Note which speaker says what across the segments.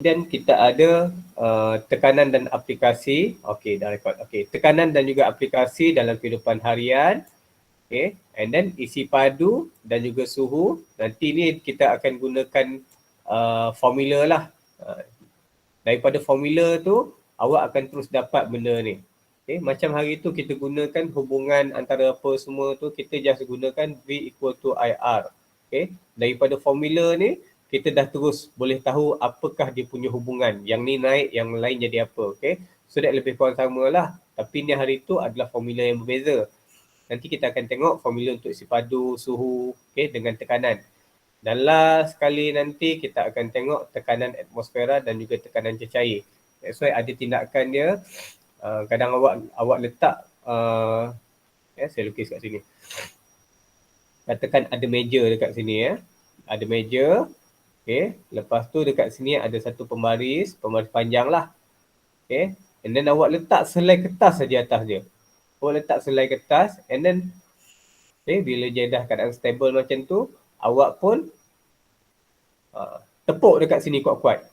Speaker 1: Dan kita ada tekanan dan aplikasi. Okey, dah rekod. Okey, tekanan dan juga aplikasi dalam kehidupan harian. Okey, and then isi padu dan juga suhu. Nanti ni kita akan gunakan formula lah. Daripada formula tu, awak akan terus dapat benda ni. Okay, macam hari tu kita gunakan hubungan antara apa semua tu, kita just gunakan V equal to IR. Okay, daripada formula ni, kita dah terus boleh tahu apakah dia punya hubungan. Yang ni naik, yang lain jadi apa. Okay, so that lebih kurang sama lah. Tapi ni hari tu adalah formula yang berbeza. Nanti kita akan tengok formula untuk isi padu, suhu, okay, dengan tekanan. Dan last sekali nanti kita akan tengok tekanan atmosfera dan juga tekanan cecair. That's why ada tindakan dia. Kadang awak letak, saya lukis kat sini. Katakan ada meja dekat sini ya. Ada meja. Okay. Lepas tu dekat sini ada satu pembaris panjang lah. Okay. And then awak letak selai kertas saja atas dia. Awak letak selai kertas and then bila dia dah keadaan stable macam tu, awak pun tepuk dekat sini kuat-kuat.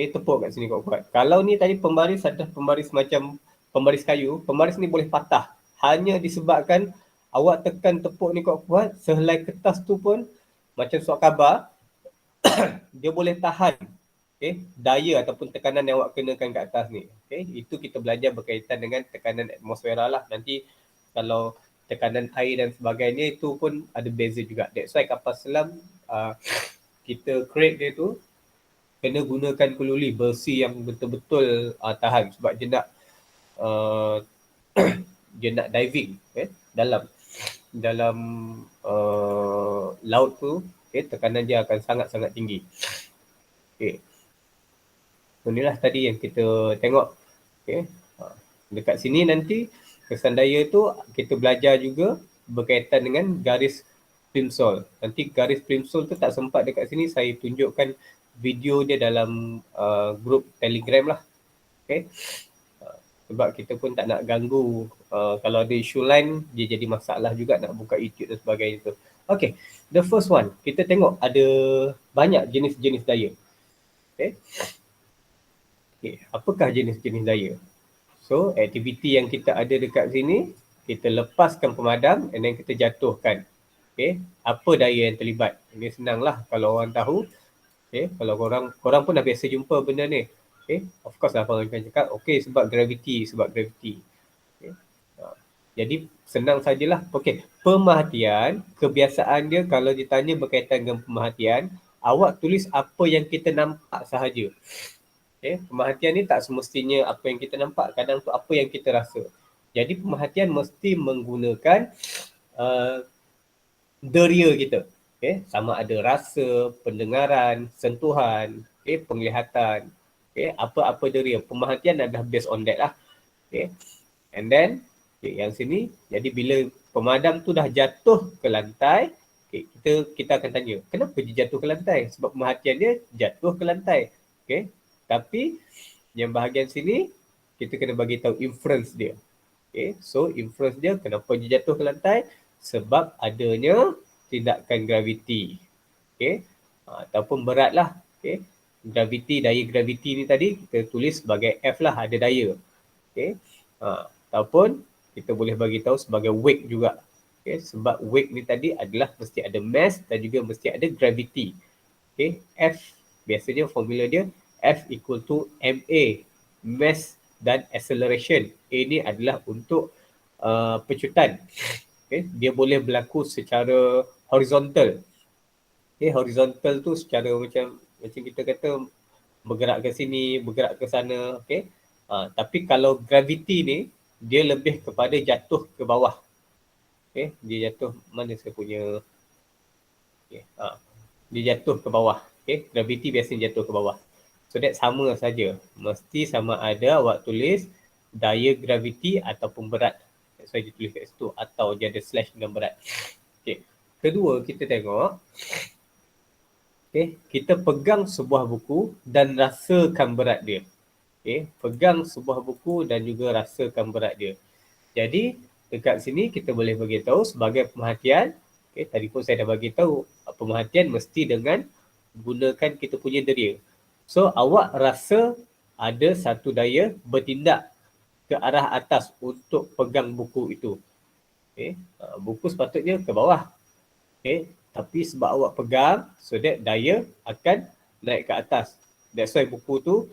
Speaker 1: Tepuk kat sini kuat-kuat. Kalau ni tadi pembaris ada pembaris macam pembaris kayu, pembaris ni boleh patah. Hanya disebabkan awak tekan tepuk ni kuat-kuat, sehelai kertas tu pun macam surat khabar, dia boleh tahan daya ataupun tekanan yang awak kenakan kat atas ni. Itu kita belajar berkaitan dengan tekanan atmosfera lah. Nanti kalau tekanan air dan sebagainya itu pun ada beza juga. That's why kapal selam kita create dia tu kena gunakan keluli besi yang betul-betul tahan sebab dia nak dia nak diving dalam laut tu, tekanan dia akan sangat-sangat tinggi. Inilah tadi yang kita tengok. Dekat sini nanti kesan daya tu kita belajar juga berkaitan dengan garis Plimsoll. Nanti garis Plimsoll tu tak sempat dekat sini saya tunjukkan video dia dalam grup Telegram lah. Sebab kita pun tak nak ganggu. Kalau ada isu lain, dia jadi masalah juga nak buka YouTube dan sebagainya tu. Okay, the first one. Kita tengok ada banyak jenis-jenis daya. Apakah jenis-jenis daya? So, aktiviti yang kita ada dekat sini, kita lepaskan pemadam and then kita jatuhkan. Apa daya yang terlibat? Ini senanglah kalau orang tahu. Kalau korang pun dah biasa jumpa benda ni. Of course lah orang akan cakap, sebab gravity. Jadi senang sajalah. Pemerhatian, kebiasaan dia kalau ditanya berkaitan dengan pemerhatian, awak tulis apa yang kita nampak sahaja. Pemerhatian ni tak semestinya apa yang kita nampak, kadang tu apa yang kita rasa. Jadi pemerhatian mesti menggunakan deria kita. Sama ada rasa, pendengaran, sentuhan, penglihatan. Apa-apa deria. Pemerhatian adalah based on that lah. And then, yang sini, jadi bila pemadam tu dah jatuh ke lantai, kita akan tanya, kenapa dia jatuh ke lantai? Sebab pemerhatian dia jatuh ke lantai. Tapi, yang bahagian sini, kita kena bagi tahu inference dia. So, inference dia, kenapa dia jatuh ke lantai? Sebab adanya tindakan graviti. Ataupun berat lah. Graviti, daya graviti ni tadi kita tulis sebagai F lah, ada daya. Ataupun kita boleh bagi tahu sebagai weight juga. Sebab weight ni tadi adalah mesti ada mass dan juga mesti ada gravity. F, biasanya formula dia F equal to MA, mass dan acceleration. A ni adalah untuk pecutan. Dia boleh berlaku secara horizontal. Horizontal tu secara macam kita kata bergerak ke sini, bergerak ke sana. Tapi kalau gravity ni, dia lebih kepada jatuh ke bawah. Dia jatuh, mana saya punya? Dia jatuh ke bawah. Gravity biasanya jatuh ke bawah. So that sama saja. Mesti sama ada awak tulis daya gravity ataupun berat. That's why dia tulis kat situ. Atau dia ada slash dengan berat. Kedua, kita tengok. Kita pegang sebuah buku dan rasakan berat dia. Pegang sebuah buku dan juga rasakan berat dia. Jadi, dekat sini kita boleh bagi tahu sebagai pemerhatian. Tadi pun saya dah bagi tahu pemerhatian mesti dengan gunakan kita punya deria. So awak rasa ada satu daya bertindak ke arah atas untuk pegang buku itu. Okay. Buku sepatutnya ke bawah. Okay. Tapi sebab awak pegang, so that daya akan naik ke atas. That's why buku tu,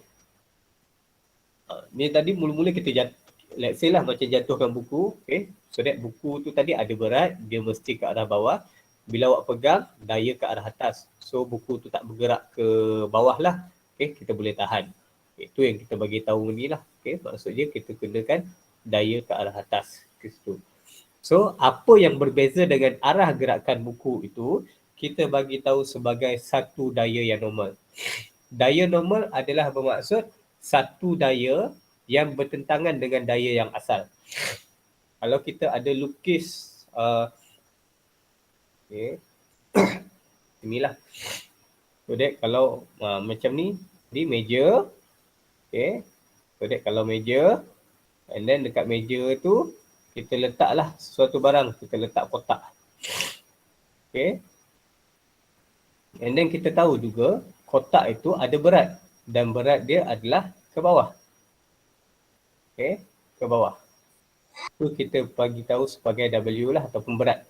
Speaker 1: ni tadi mula-mula kita let's say lah macam jatuhkan buku. Okay. So that buku tu tadi ada berat, dia mesti ke arah bawah. Bila awak pegang, daya ke arah atas. So buku tu tak bergerak ke bawah lah. Okay, kita boleh tahan. Itu yang kita bagi tahu ni lah. Okay, maksudnya kita kenakan daya ke arah atas ke situ. So, apa yang berbeza dengan arah gerakan buku itu, kita bagi tahu sebagai satu daya yang normal. Daya normal adalah bermaksud satu daya yang bertentangan dengan daya yang asal. Kalau kita ada lukis, okay. Inilah. So that kalau macam ni, di meja, okay. So that kalau meja, and then dekat meja tu, kita letaklah sesuatu barang, kita letak kotak. Okay. And then kita tahu juga, kotak itu ada berat. Dan berat dia adalah ke bawah. Okay, ke bawah. Itu kita bagi tahu sebagai W lah ataupun berat.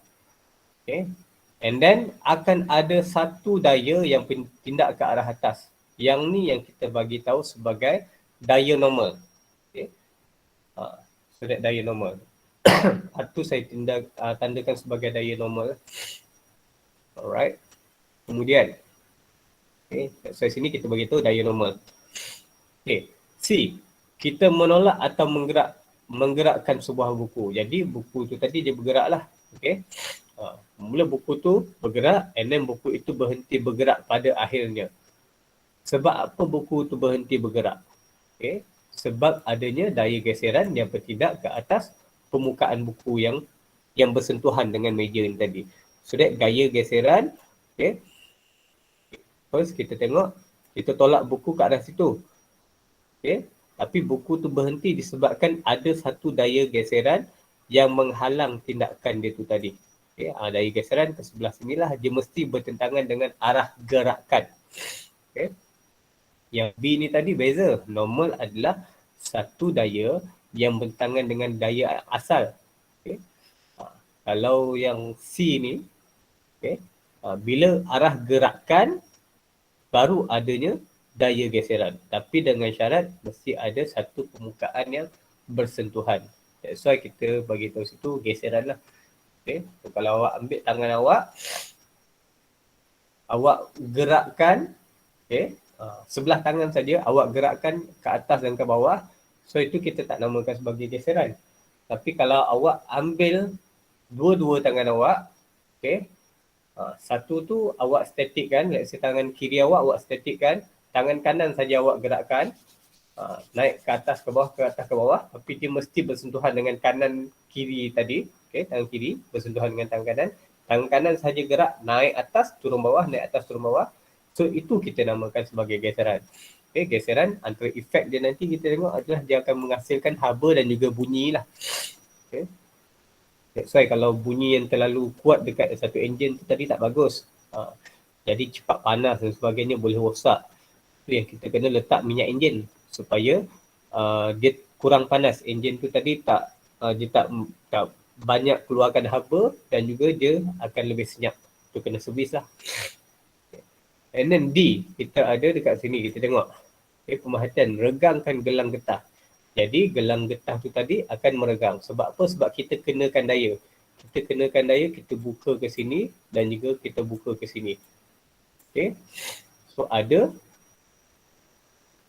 Speaker 1: Okay. And then akan ada satu daya yang bertindak ke arah atas. Yang ni yang kita bagi tahu sebagai daya normal. Okay. So that daya normal. Itu saya tandakan sebagai daya normal. Alright. Kemudian, okay, so sini kita bagi tahu daya normal. Okay. C. Kita menolak atau menggerakkan sebuah buku. Jadi buku tu tadi dia bergerak lah. Okay. Mula buku tu bergerak and then buku itu berhenti bergerak pada akhirnya. Sebab apa buku tu berhenti bergerak? Okay. Sebab adanya daya geseran yang bertindak ke atas permukaan buku yang bersentuhan dengan meja ni tadi. So that daya geseran, okay. First kita tengok, kita tolak buku ke arah situ. Okay. Tapi buku tu berhenti disebabkan ada satu daya geseran yang menghalang tindakan dia tu tadi. Okay. Daya geseran ke sebelah sinilah, dia mesti bertentangan dengan arah gerakan. Okay. Yang B ni tadi beza. Normal adalah satu daya yang bertentangan dengan daya asal. Okay. Kalau yang C ni, okay, bila arah gerakan, baru adanya daya geseran. Tapi dengan syarat, mesti ada satu permukaan yang bersentuhan. That's why kita bagi tahu situ geseran lah. Okay. So, kalau awak ambil tangan awak gerakkan, okay, sebelah tangan saja, awak gerakkan ke atas dan ke bawah, so itu kita tak namakan sebagai geseran. Tapi kalau awak ambil dua-dua tangan awak, okay, satu tu awak statikkan, let's say tangan kiri awak statikkan, tangan kanan saja awak gerakkan, naik ke atas ke bawah, ke atas ke bawah, tapi dia mesti bersentuhan dengan kanan kiri tadi. Okay, tangan kiri bersentuhan dengan tangan kanan saja gerak, naik atas, turun bawah, naik atas, turun bawah. So itu kita namakan sebagai geseran. Okay, geseran antara efek dia nanti kita tengok adalah dia akan menghasilkan haba dan juga bunyi lah. Okay. That's why kalau bunyi yang terlalu kuat dekat satu enjin tu tadi tak bagus. Jadi cepat panas dan sebagainya, boleh rosak. Itu yang kita kena letak minyak enjin supaya dia kurang panas. Enjin tu tadi dia tak banyak keluarkan haba dan juga dia akan lebih senyap. Itu kena servis lah. And then D, kita ada dekat sini, kita tengok. Okay, pemerhatian, regangkan gelang getah. Jadi gelang getah tu tadi akan meregang. Sebab apa? Sebab kita kenakan daya. Kita kenakan daya, kita buka ke sini dan juga kita buka ke sini. Okay. So ada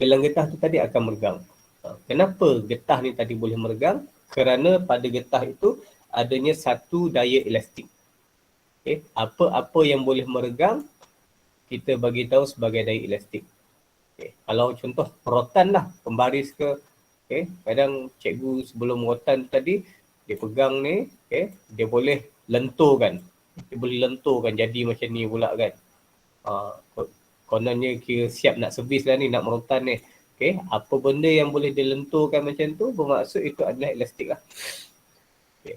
Speaker 1: gelang getah tu tadi akan meregang. Kenapa getah ni tadi boleh meregang? Kerana pada getah itu adanya satu daya elastik. Okay. Apa-apa yang boleh meregang, kita bagi tahu sebagai daya elastik. Okay. Kalau contoh rotan lah, pembaris ke, okay, kadang cikgu sebelum rotan tadi, dia pegang ni, okay, dia boleh lenturkan. Dia boleh lenturkan jadi macam ni pula kan. Kononnya kira siap nak servis lah ni, nak merotan ni. Okay. Apa benda yang boleh dilenturkan macam tu, bermaksud itu adalah elastik lah. Okay.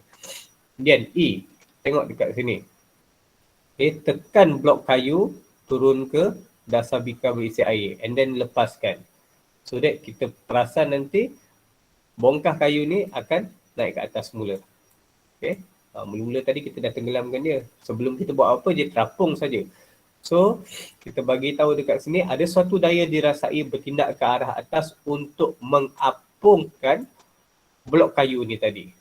Speaker 1: Kemudian E, tengok dekat sini. Okay, tekan blok kayu, turun ke dasar bikar berisi air and then lepaskan. So that kita perasan nanti bongkah kayu ni akan naik ke atas semula. Okay. Mula-mula tadi kita dah tenggelamkan dia. Sebelum kita buat apa, dia terapung saja. So, kita bagi tahu dekat sini ada suatu daya dirasai bertindak ke arah atas untuk mengapungkan blok kayu ni tadi.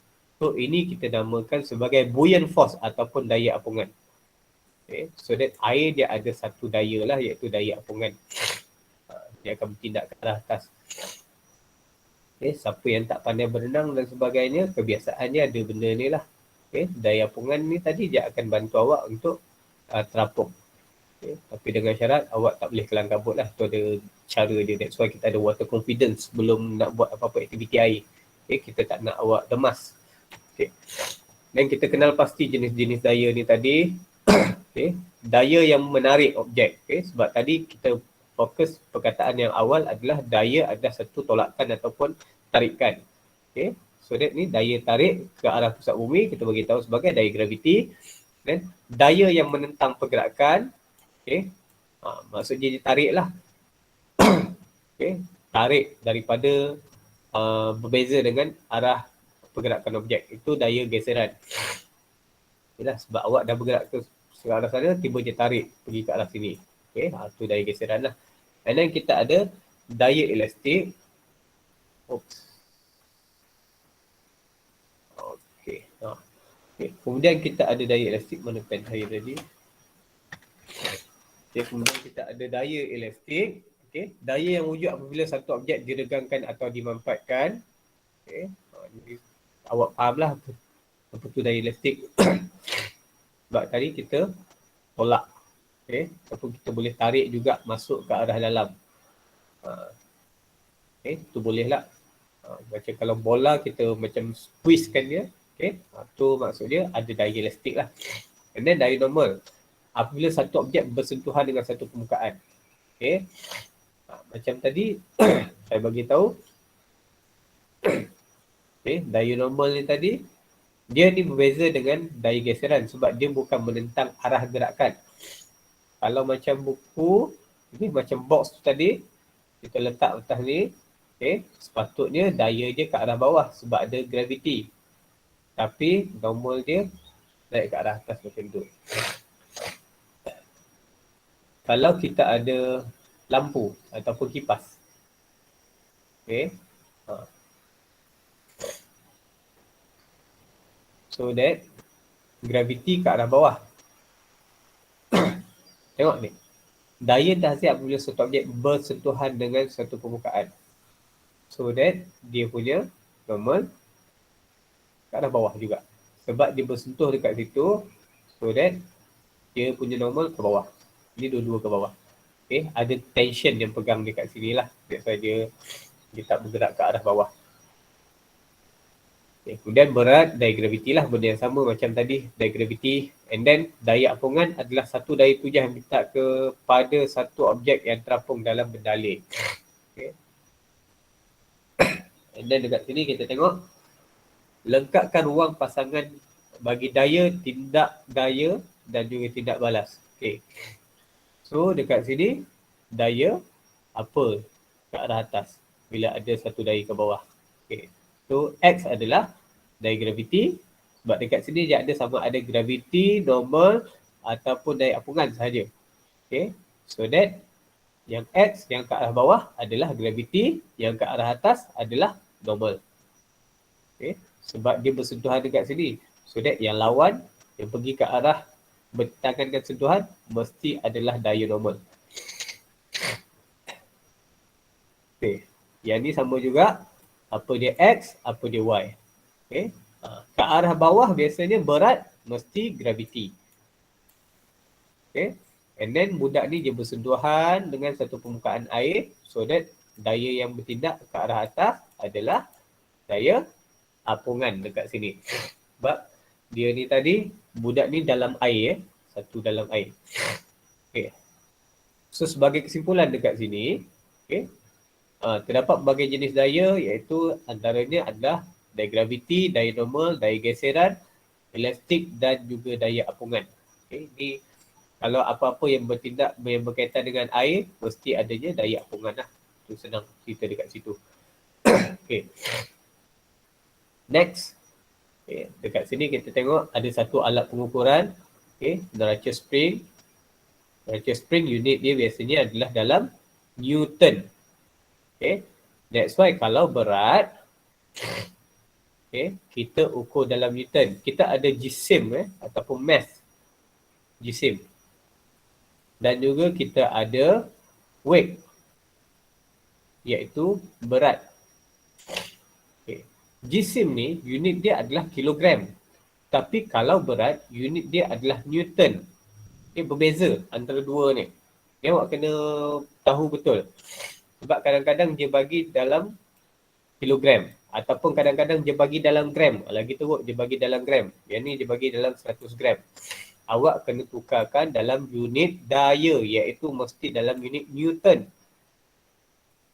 Speaker 1: So, ini kita namakan sebagai buoyant force ataupun daya apungan. Okay. So that air dia ada satu daya lah, iaitu daya apungan. Dia akan bertindak ke arah atas. Okay. Siapa yang tak pandai berenang dan sebagainya, kebiasaannya ada benda ni lah. Okay. Daya apungan ni tadi dia akan bantu awak untuk terapung. Okay. Tapi dengan syarat awak tak boleh kelang kabut lah. Itu ada cara dia. That's why kita ada water confidence sebelum nak buat apa-apa aktiviti air. Okay. Kita tak nak awak lemas. Okay. Dan kita kenal pasti jenis-jenis daya ni tadi. Okay. Daya yang menarik objek. Okay. Sebab tadi kita fokus perkataan yang awal adalah daya adalah satu tolakan ataupun tarikan. Okay. So that ni daya tarik ke arah pusat bumi kita bagi tahu sebagai daya graviti. Dan daya yang menentang pergerakan. Okay. Maksudnya dia tarik lah. Okay. Tarik daripada berbeza dengan arah pergerakan objek. Itu daya geseran. Yalah, sebab awak dah bergerak ke arah sana, tiba je tarik pergi ke arah sini. Okay. Itu daya geseran lah. And then kita ada daya elastik. Oops. Okay. Okay. Kemudian kita ada daya elastik. Mana pen saya tadi? Okay, kemudian kita ada daya elastik. Okay. Daya yang wujud apabila satu objek diregangkan atau dimanfaatkan. Okay. Jadi, awak fahamlah apa tu daya elastik. Sebab tadi kita tolak. Okay. Ataupun kita boleh tarik juga masuk ke arah dalam. Okay. Itu boleh lah. Macam kalau bola kita macam squeeze-kan dia. Okay. Itu maksud dia ada daya elastik lah. And then daya normal. Apabila satu objek bersentuhan dengan satu permukaan. Okay. Macam tadi, saya bagi tahu. Okay. Daya normal ni tadi, dia ni berbeza dengan daya geseran sebab dia bukan menentang arah gerakan. Kalau macam buku, ini macam box tu tadi, kita letak atas ni, okay. Sepatutnya daya dia ke arah bawah sebab ada graviti. Tapi normal dia naik ke arah atas macam tu. Kalau kita ada lampu ataupun kipas. Okay. So that graviti ke arah bawah. Tengok ni. Daya terhasil apabila satu objek bersentuhan dengan satu permukaan. So that dia punya normal ke arah bawah juga. Sebab dia bersentuh dekat situ. So that dia punya normal ke bawah. Ini dua-dua ke bawah. Okay. Ada tension yang pegang dekat sini lah. That's why dia tak bergerak ke arah bawah. Okay. Kemudian berat, daya graviti lah. Benda yang sama macam tadi. Daya graviti. And then daya apungan adalah satu daya tujuh yang minta kepada satu objek yang terapung dalam bendalih. Okay. And then dekat sini kita tengok. Lengkapkan ruang pasangan bagi daya, tindak daya dan juga tindak balas. Okay. So dekat sini daya apa ke arah atas bila ada satu daya ke bawah. Okay. So X adalah daya graviti. Sebab dekat sini dia ada sama ada graviti, normal ataupun daya apungan sahaja. Okay. So that yang X yang ke arah bawah adalah graviti, yang ke arah atas adalah normal. Okay. Sebab dia bersentuhan dekat sini. So that yang lawan yang pergi ke arah bertangan dan sentuhan mesti adalah daya normal. Okay. Yang ni sama juga. Apa dia X, apa dia Y. Okay. Ke arah bawah biasanya berat mesti graviti. Okay. And then budak ni dia bersentuhan dengan satu permukaan air. So that daya yang bertindak ke arah atas adalah daya apungan dekat sini. Sebab dia ni tadi, budak ni dalam air. Satu dalam air. Okay. So sebagai kesimpulan dekat sini, okay, terdapat berbagai jenis daya iaitu antaranya adalah daya graviti, daya normal, daya geseran, elastik dan juga daya apungan. Okay, ini Kalau apa-apa yang yang berkaitan dengan air, mesti adanya daya apungan lah. Itu senang cerita dekat situ. Okay. Next. Okay. Dekat sini kita tengok ada satu alat pengukuran. Okay. Neraca spring. Neraca spring unit dia biasanya adalah dalam Newton. Okay. That's why kalau berat, okay, kita ukur dalam Newton. Kita ada jisim ataupun mass jisim. Dan juga kita ada weight, iaitu berat. Okay. Jisim ni unit dia adalah kilogram. Tapi kalau berat, unit dia adalah Newton. Okay, berbeza antara dua ni. Okay, awak kena tahu betul. Sebab kadang-kadang dia bagi dalam kilogram. Ataupun kadang-kadang dia bagi dalam gram. Lagi teruk dia bagi dalam gram. Yang ni dia bagi dalam 100 gram. Awak kena tukarkan dalam unit daya. Iaitu mesti dalam unit Newton.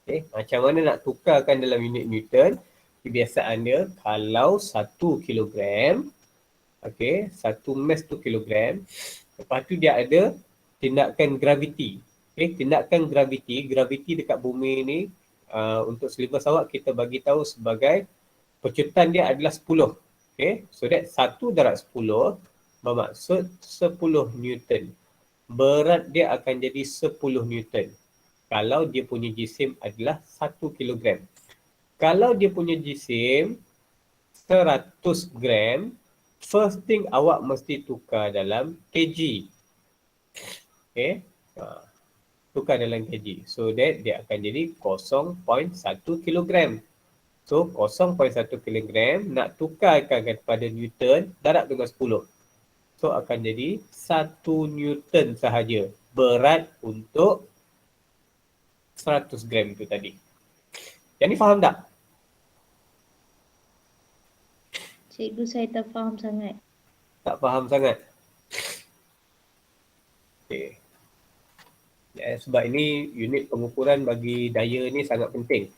Speaker 1: Okay. Macam mana nak tukarkan dalam unit Newton? Kebiasaan dia kalau 1 kilogram. Okay. 1 mass tu kilogram. Lepas tu dia ada tindakan graviti. Okay. Tindakan graviti dekat bumi ni. Untuk silibus awak kita bagi tahu sebagai pecutan dia adalah 10. Okay. So that 1 darab 10 bermaksud 10 Newton. Berat dia akan jadi 10 Newton. Kalau dia punya jisim adalah 1 kilogram. Kalau dia punya jisim 100 gram, first thing awak mesti tukar dalam kg. Okay. Tukar dalam kg. So that dia akan jadi 0.1 kilogram. So 0.1 kilogram nak tukarkan kepada Newton darab dengan 10. So akan jadi 1 Newton sahaja berat untuk 100 gram itu tadi. Yang ni faham tak?
Speaker 2: Cikgu, saya tak faham sangat.
Speaker 1: Tak faham sangat? Okay. Ya, sebab ini unit pengukuran bagi daya ni sangat penting.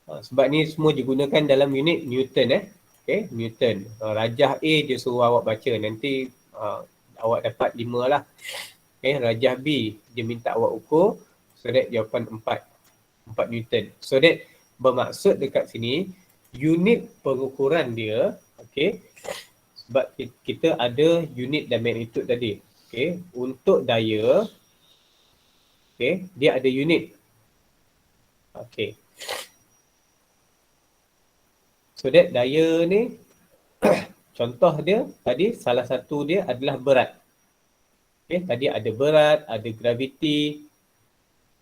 Speaker 1: Sebab ni semua digunakan dalam unit Newton. Okay, Newton. Rajah A dia suruh awak baca. Nanti awak dapat 5 lah. Okay, rajah B dia minta awak ukur. So that jawapan 4 Newton. So that bermaksud dekat sini unit pengukuran dia, okay, sebab kita ada unit dan magnitude tadi. Okay, untuk daya, okay, dia ada unit. Okay. So that daya ni, contoh dia tadi salah satu dia adalah berat. Okay, tadi ada berat, ada graviti,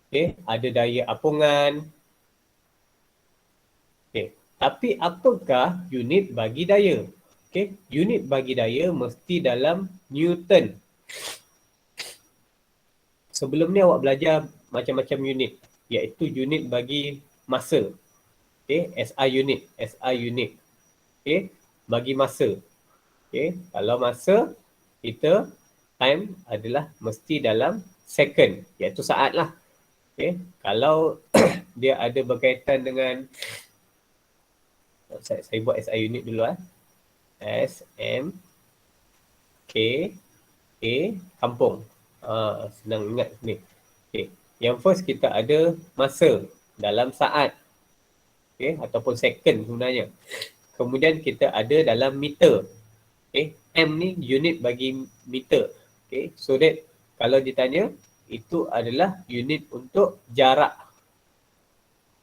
Speaker 1: okay, ada daya apungan. Okay, tapi apakah unit bagi daya? Okay, unit bagi daya mesti dalam Newton. Sebelum ni awak belajar macam-macam unit, iaitu unit bagi masa. Okay, SI unit. Okay, bagi masa. Okay, kalau masa, kita time adalah mesti dalam second, iaitu saat lah. Okay, kalau dia ada berkaitan dengan, saya buat SI unit dulu S, M, K, A, kampung. Senang ingat ni. Okay. Yang first kita ada masa dalam saat. Okay, ataupun second sebenarnya. Kemudian kita ada dalam meter. Okay, M ni unit bagi meter. Okay, so that kalau ditanya, itu adalah unit untuk jarak.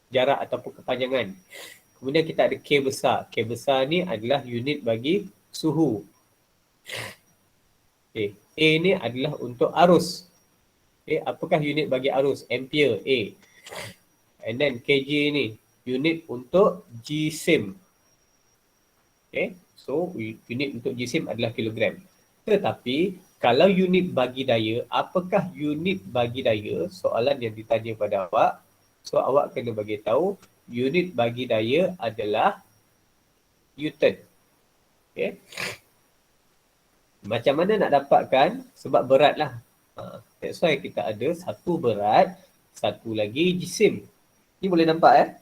Speaker 1: Jarak ataupun kepanjangan. Kemudian kita ada K besar. K besar ni adalah unit bagi suhu. Okay, A ni adalah untuk arus. Okay, apakah unit bagi arus? Ampere, A. And then kg ni, unit untuk jisim. Okay, so unit untuk jisim adalah kilogram. Tetapi, kalau unit bagi daya, apakah unit bagi daya? Soalan yang ditanya pada awak. So, awak kena bagi tahu, unit bagi daya adalah Newton. Okay. Macam mana nak dapatkan? Sebab berat lah. That's why kita ada satu berat, satu lagi jisim. Ni boleh nampak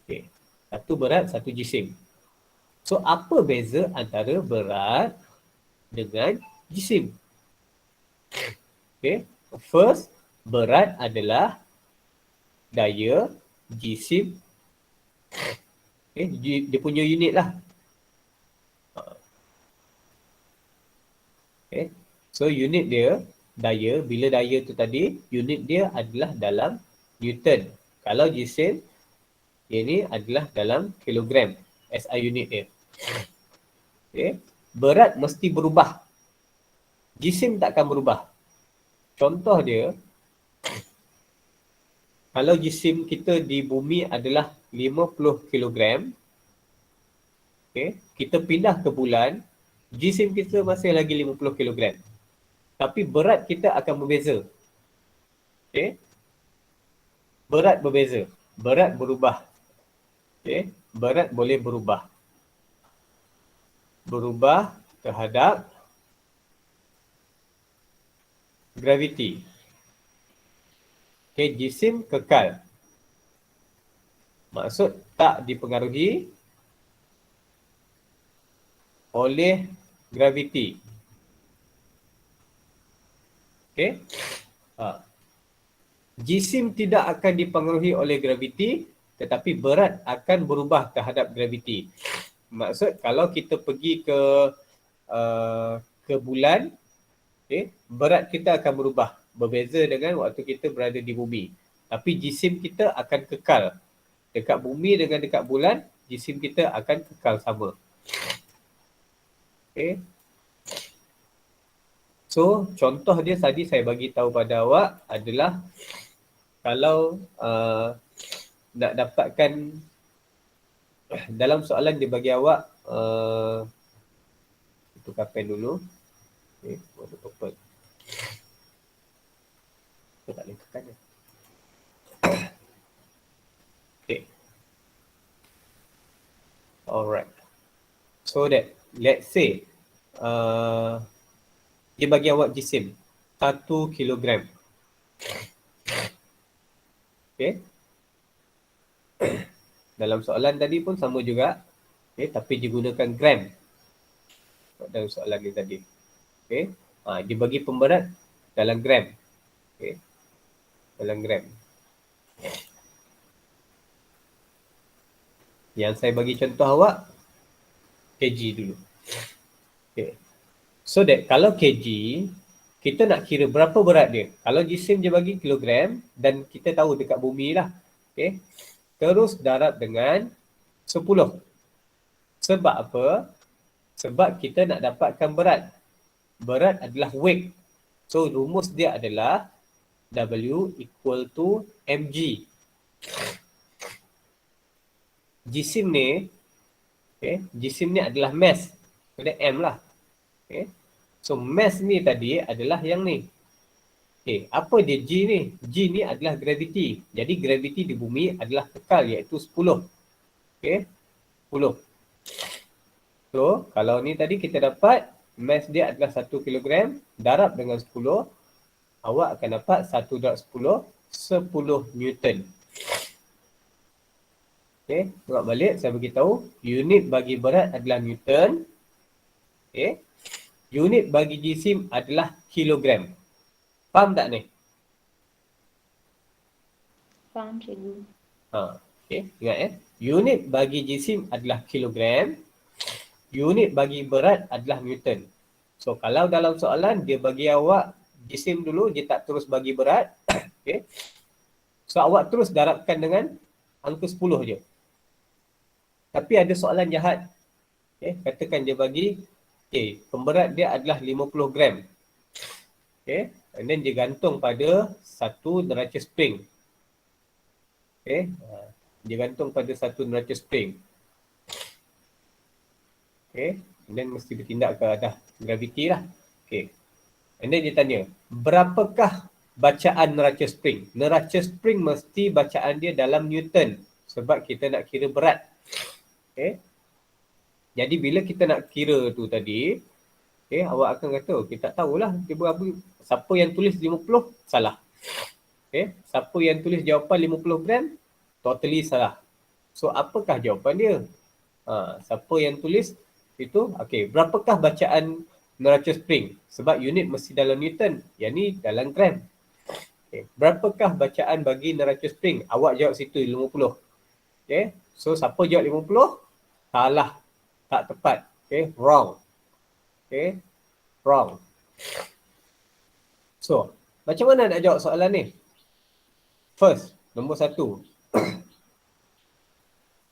Speaker 1: Okay. Satu berat, satu jisim. So apa beza antara berat dengan jisim? Okay. First, berat adalah daya, jisim. Okay. Dia punya unit lah. Okay. So unit dia, daya, bila daya tu tadi, unit dia adalah dalam Newton. Kalau jisim, ini adalah dalam kilogram, SI unit dia. Okay. Berat mesti berubah. Jisim takkan berubah. Contoh dia, kalau jisim kita di bumi adalah 50 kilogram, okay, kita pindah ke bulan, jisim kita masih lagi 50 kilogram. Tapi berat kita akan berbeza. Okay. Berat berbeza. Berat berubah. Okay. Berat boleh berubah. Berubah terhadap graviti. Okay. Jisim kekal. Maksud tak dipengaruhi oleh graviti. Okay. Jisim tidak akan dipengaruhi oleh graviti, tetapi berat akan berubah terhadap graviti. Maksud kalau kita pergi ke bulan, okay, berat kita akan berubah. Berbeza dengan waktu kita berada di bumi. Tapi jisim kita akan kekal. Dekat bumi dengan dekat bulan, jisim kita akan kekal sama. Okay. So, contoh dia tadi saya bagi tahu pada awak adalah kalau nak dapatkan dalam soalan dia bagi awak tukar pen dulu. Okay, warna purple. Saya tak boleh tekan dia. Okay. Alright. So that, let's say, dia bagi awak jisim 1 kilogram. Okay. Dalam soalan tadi pun sama juga. Okay, tapi digunakan gram. Dalam soalan dia tadi. Okay. Dia bagi pemberat dalam gram. Okay. Dalam gram. Yang saya bagi contoh awak, kg dulu. Okay. So that kalau kg, kita nak kira berapa berat dia. Kalau jisim dia bagi kilogram dan kita tahu dekat bumi lah. Okay. Terus darab dengan 10. Sebab apa? Sebab kita nak dapatkan berat. Berat adalah weight. So rumus dia adalah W equal to mg. Jisim ni, okay, jisim ni adalah mass. Kena M lah. Okay. So mass ni tadi adalah yang ni. Okay, apa dia G ni? G ni adalah gravity. Jadi gravity di bumi adalah kekal iaitu 10. Okay, 10. So kalau ni tadi kita dapat mass dia adalah 1 kilogram, darab dengan 10, awak akan dapat 1 darab 10, 10 Newton. Okay, tengok balik saya beritahu unit bagi berat adalah Newton. Okay. Unit bagi jisim adalah kilogram. Faham tak ni?
Speaker 2: Faham, cikgu.
Speaker 1: Okay, ingat unit bagi jisim adalah kilogram. Unit bagi berat adalah Newton. So kalau dalam soalan dia bagi awak jisim dulu, dia tak terus bagi berat. Okay. So awak terus darabkan dengan angka 10 je. Tapi ada soalan jahat. Okay. Katakan dia bagi, okay, pemberat dia adalah 50 gram. Okay. And then dia gantung pada satu neraca spring. Okay. Dia gantung pada satu neraca spring. Okay. And then mesti bertindak ke atas graviti lah. Okay. And then dia tanya, berapakah bacaan neraca spring? Neraca spring mesti bacaan dia dalam Newton. Sebab kita nak kira berat. Okay. Jadi bila kita nak kira tu tadi, okay, awak akan kata, okay, tak tahulah. Siapa yang tulis 50, salah. Okay. Siapa yang tulis jawapan 50 gram, totally salah. So apakah jawapan dia? Siapa yang tulis itu? Okey, berapakah bacaan neraca spring? Sebab unit mesti dalam Newton, yang ni dalam gram. Okay. Berapakah bacaan bagi neraca spring? Awak jawab situ 50. Okay. So siapa jawab 50? Salah. Tak tepat. Okay. Wrong. Okay. Wrong. So, macam mana nak jawab soalan ni? First, nombor 1.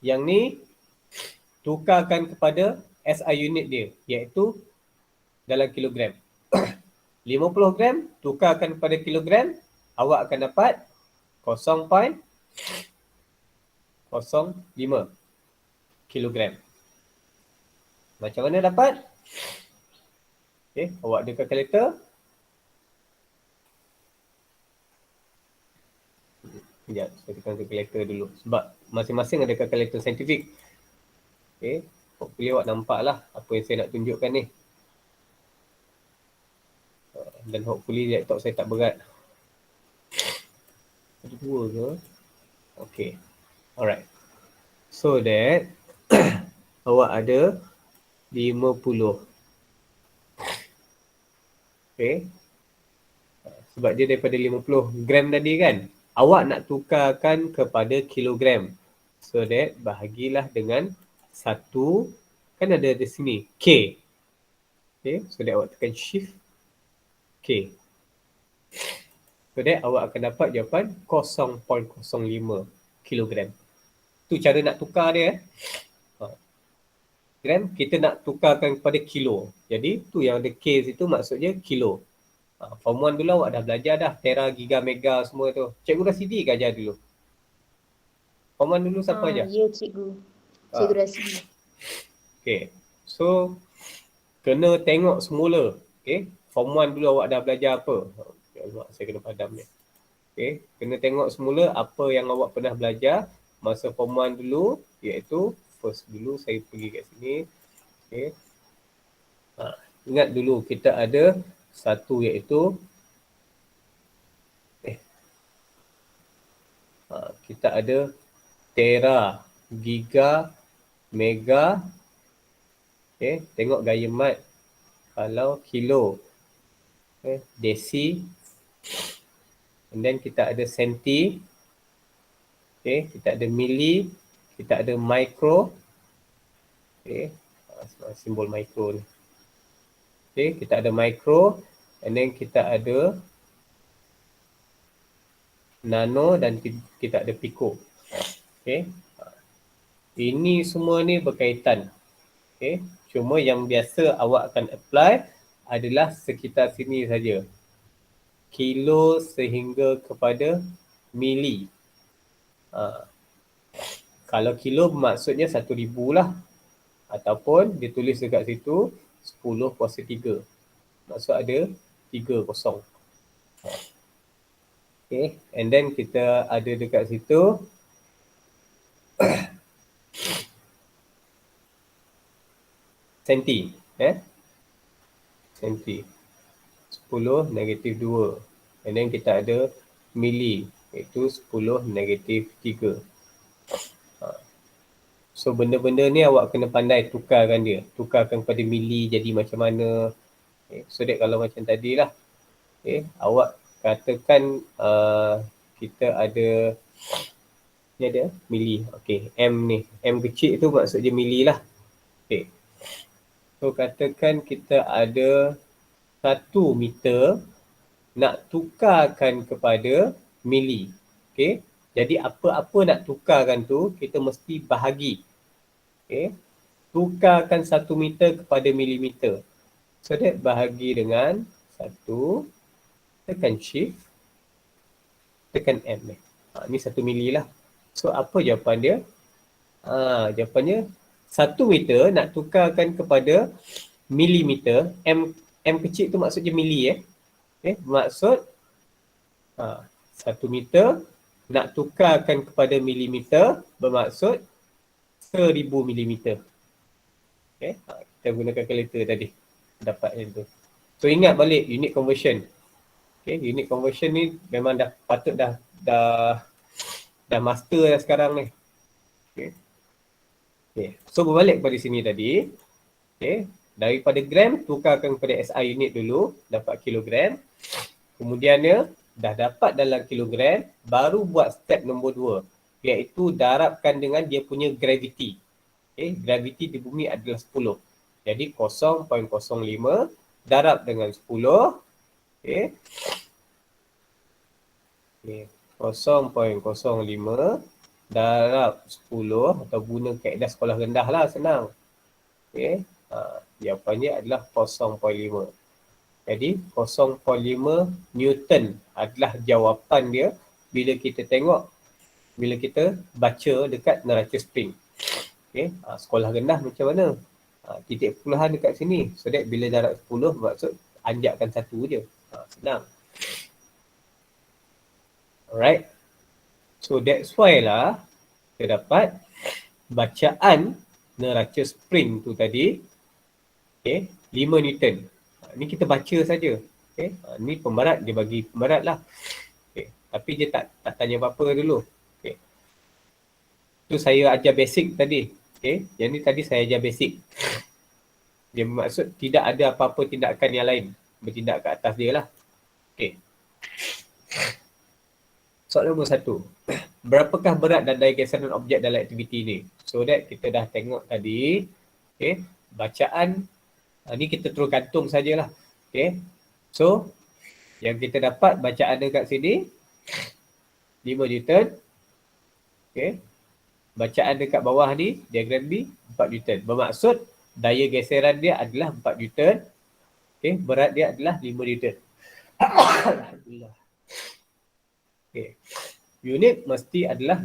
Speaker 1: Yang ni tukarkan kepada SI unit dia, iaitu dalam kilogram. 50 gram tukarkan kepada kilogram, awak akan dapat 0.05 kilogram. Macam mana dapat? Okay, awak ada kalkulator. Sekejap, saya tekan kalkulator dulu. Sebab masing-masing ada kalkulator saintifik. Okay, hopefully awak nampak lah apa yang saya nak tunjukkan ni. Dan hopefully laptop saya tak berat. Ada 2 ke? Okay. Alright. So that awak ada 50. Okay. Sebab dia daripada 50 gram tadi kan. Awak nak tukarkan kepada kilogram. So that bahagilah dengan 1. Kan ada di sini. K. Okay. So that awak tekan shift K. So that awak akan dapat jawapan 0.05 kilogram. Tu cara nak tukar dia. Gram kita nak tukarkan kepada kilo. Jadi tu yang ada K situ maksudnya kilo. Form 1 dulu awak dah belajar dah. Tera, giga, mega semua tu. Cikgu Rasidi ke ajar dulu? Form 1 dulu siapa ajar?
Speaker 2: Ya, cikgu. Cikgu Rasidi.
Speaker 1: Okay. So kena tengok semula. Okay. Form 1 dulu awak dah belajar apa? Saya kena padam ni. Okay. Kena tengok semula apa yang awak pernah belajar masa form 1 dulu, iaitu first dulu saya pergi kat sini. Okay. Ingat dulu kita ada satu iaitu kita ada tera, giga, mega. Okay. Tengok gaya mat. Kalau kilo, okay. Desi, and then kita ada senti, okay. Kita ada mili, kita ada mikro, okay. Simbol mikro ni, okay. Kita ada mikro, and then kita ada nano dan kita ada pico, okay. Ini semua ni berkaitan, okay. Cuma yang biasa awak akan apply adalah sekitar sini saja. Kilo sehingga kepada mili. Kalau kilo maksudnya 1,000 lah. Ataupun dia tulis dekat situ 10 kuasa 3. Maksud ada 3 kosong. Okay. And then kita ada dekat situ senti. Senti. 10 negatif 2. And then kita ada mili. Iaitu 10 negatif 3. So benda-benda ni awak kena pandai tukarkan dia. Tukarkan kepada mili jadi macam mana. Okay. So that kalau macam tadi lah. Okay. Awak katakan kita ada ni ada mili. Okay. M ni. M kecil tu maksudnya mili lah. Okay. So katakan kita ada 1 meter nak tukarkan kepada mili. Okay. Jadi apa-apa nak tukarkan tu kita mesti bahagi. Okay. Tukarkan 1 meter kepada milimeter. So that bahagi dengan 1, tekan shift, tekan M ni. Ni 1 mili lah. So apa jawapan dia? Jawapannya 1 meter nak tukarkan kepada milimeter. M kecil tu maksudnya mili Okay. Maksud 1 meter nak tukarkan kepada milimeter bermaksud 1000 milimeter. Okay. Kita gunakan kalkulator tadi. Dapat yang tu. So ingat balik unit conversion. Okay. Unit conversion ni memang dah patut dah master dah sekarang ni. Okay. Okay. So berbalik pada sini tadi. Okay. Daripada gram tukarkan kepada SI unit dulu, dapat kilogram. Kemudiannya dah dapat dalam kilogram, baru buat step nombor 2, iaitu darabkan dengan dia punya gravity. Okay. Gravity di bumi adalah 10. Jadi 0.05 darab dengan 10. Okay. Okay. 0.05 darab 10 atau guna kaedah sekolah rendah lah, senang. Okay. Jawapannya adalah 0.5. Jadi 0.5 Newton adalah jawapan dia bila kita tengok, bila kita baca dekat neraca spring. Okay. Sekolah rendah macam mana? Titik perpuluhan dekat sini. So that bila darab 10 maksud anjakkan satu je. Senang. Alright. So that's why lah kita dapat bacaan neraca spring tu tadi, okay, 5 Newton. Ni kita baca saja. Okay. Ni pemberat, dia bagi pemberat lah. Okay. Tapi dia tak tanya apa-apa dulu. Okay. Tu saya ajar basic tadi. Okay. Yang ni tadi saya ajar basic. Dia bermaksud tidak ada apa-apa tindakan yang lain bertindak ke atas dia lah. Okay. Soalan nombor 1. Berapakah berat dan daya geseran objek dalam aktiviti ni? So that kita dah tengok tadi. Okay. Bacaan. Ni kita terus gantung sajalah. Okay. So, yang kita dapat bacaan dekat sini 5 Newton. Okay. Bacaan dekat bawah ni, diagram B, 4 Newton. Bermaksud, daya geseran dia adalah 4 Newton. Okay. Berat dia adalah 5 Newton. Alhamdulillah. Okay. Unit mesti adalah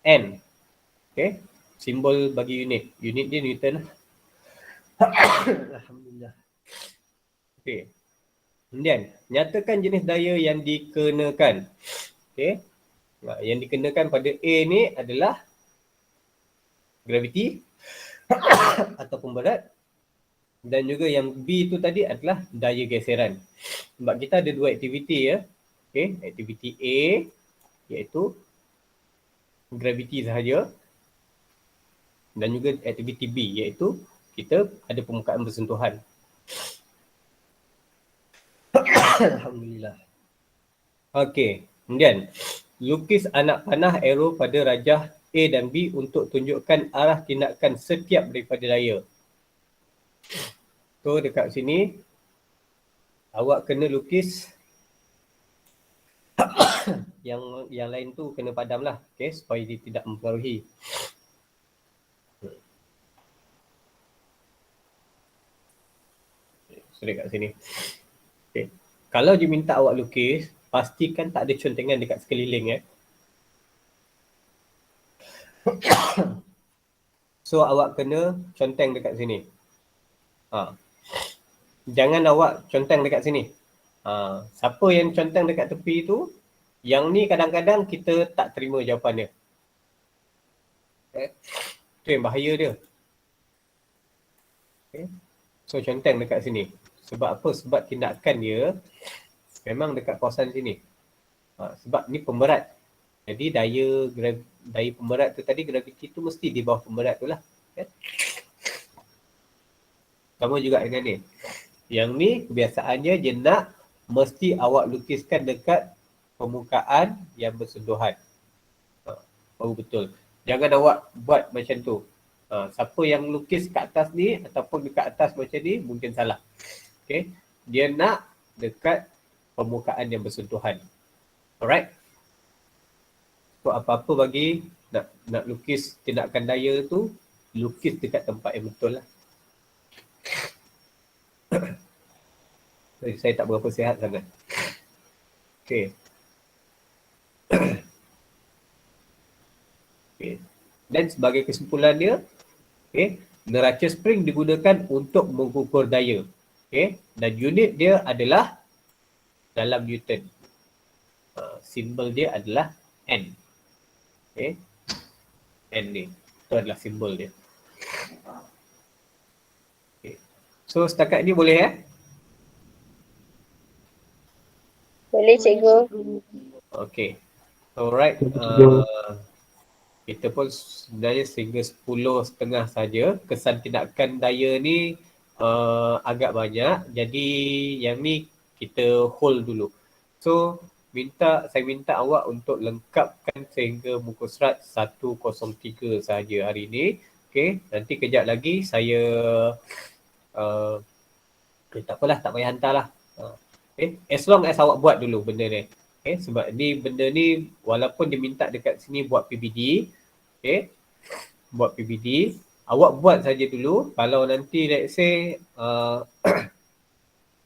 Speaker 1: N. Okay. Simbol bagi unit. Unit dia Newton lah. Alhamdulillah. Okay. Kemudian, nyatakan jenis daya yang dikenakan. Okay. Yang dikenakan pada A ni adalah gravity ataupun berat. Dan juga yang B tu tadi adalah daya geseran. Sebab kita ada dua aktiviti ya. Okay. Aktiviti A iaitu gravity sahaja. Dan juga aktiviti B iaitu kita ada permukaan bersentuhan. Alhamdulillah. Okey, kemudian lukis anak panah arrow pada rajah A dan B untuk tunjukkan arah tindakan setiap daripada daya. So dekat sini awak kena lukis yang lain tu kena padamlah, okey, supaya dia tidak mempengaruhi. So dekat sini. Okay. Kalau dia minta awak lukis, pastikan tak ada contengan dekat sekeliling ya. So awak kena conteng dekat sini. Jangan awak conteng dekat sini. Siapa yang conteng dekat tepi tu, yang ni kadang-kadang kita tak terima jawapan dia. Okay. Itu yang bahaya dia. Okay. So conteng dekat sini. Sebab apa? Sebab tindakan dia memang dekat kawasan sini. Sebab ni pemberat. Jadi daya pemberat tu tadi, graviti tu mesti di bawah pemberat tu lah. Okay. Sama juga dengan ni. Yang ni kebiasaannya dia nak mesti awak lukiskan dekat permukaan yang bersentuhan. Baru betul. Jangan awak buat macam tu. Siapa yang lukis kat atas ni ataupun dekat atas macam ni mungkin salah. Okay. Dia nak dekat permukaan yang bersentuhan. Alright. So apa-apa bagi nak lukis tindakan daya tu, lukis dekat tempat yang betul lah. Saya tak berapa sihat sangat. Okay. Okay. Dan sebagai kesimpulan dia, okay, neraca spring digunakan untuk mengukur daya. Okay. Dan unit dia adalah dalam Newton. Simbol dia adalah N. Okay. N ni. Itu adalah simbol dia. Okay. So setakat ni boleh ya?
Speaker 2: Boleh cikgu.
Speaker 1: Okay. Alright. kita pun sebenarnya sehingga 10.30 saja. Kesan tindakan daya ni agak banyak. Jadi yang ni kita hold dulu. So saya minta awak untuk lengkapkan sehingga muka surat 103 saja hari ni. Okay, nanti kejap lagi saya tak apalah, tak payah hantar lah. Okay, as long as awak buat dulu benda ni. Okay, sebab ni benda ni walaupun dia minta dekat sini buat PBD, okay, buat PBD, awak buat saja dulu. Kalau nanti let's say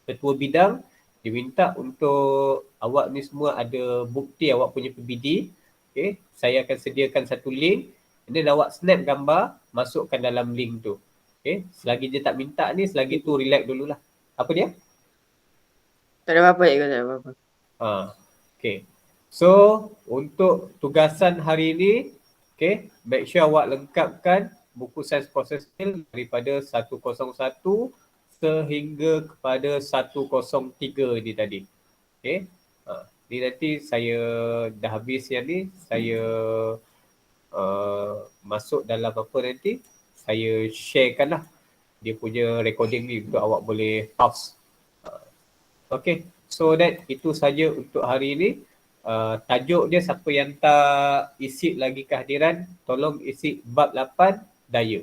Speaker 1: ketua bidang dia minta untuk awak ni semua ada bukti awak punya PBD, okay, saya akan sediakan satu link, dan awak snap gambar, masukkan dalam link tu. Okay, selagi dia tak minta ni, selagi tu relax dululah. Apa dia?
Speaker 3: Tak ada apa-apa, cikgu, tak ada apa-apa.
Speaker 1: Okay. So, untuk tugasan hari ni, okay, make sure awak lengkapkan buku saiz proses skill daripada 101 sehingga kepada 103 ni tadi. Okay. Ni nanti saya dah habis yang ni, saya masuk dalam apa nanti, saya sharekan lah dia punya recording ni untuk awak boleh pause. Okay, so that itu saja untuk hari ini. Tajuk dia, siapa yang tak isi lagi kehadiran, tolong isi bab 8 daya.